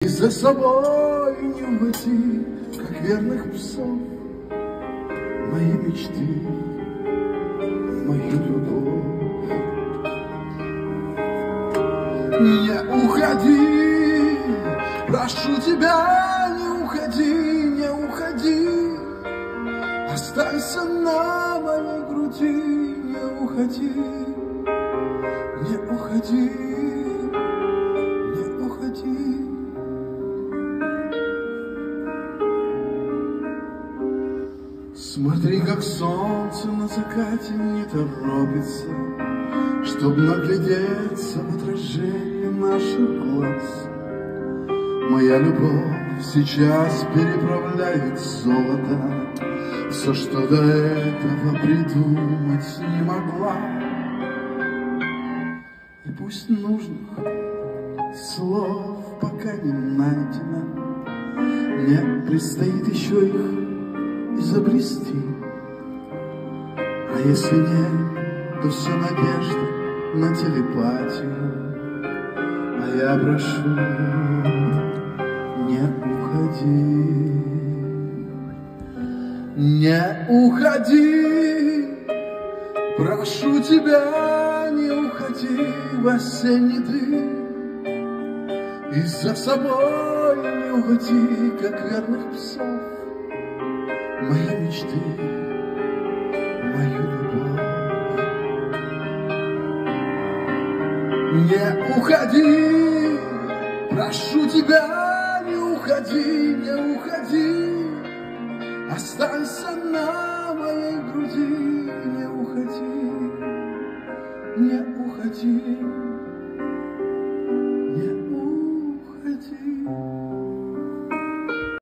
И за собой не уводи, как верных псов, мои мечты, мою любовь. Не уходи, прошу тебя, не уходи, не уходи. Останься на моей груди, не уходи, не уходи, не уходи. Смотри, как солнце на закате не торопится, чтоб наглядеться в отражение наших глаз. Моя любовь сейчас переправляет золото, все, что до этого придумать не могла. И пусть нужных слов пока не найдено, мне предстоит еще их изобрести. А если нет, то все надежда на телепатию. А я прошу, не уходи, не уходи, прошу тебя, не уходи в осенний дым. И за собой не уводи, как верных псов, мои мечты, мою любовь. Не уходи, прошу тебя, не уходи, не уходи. Останься на моей груди, не уходи, не уходи, не уходи.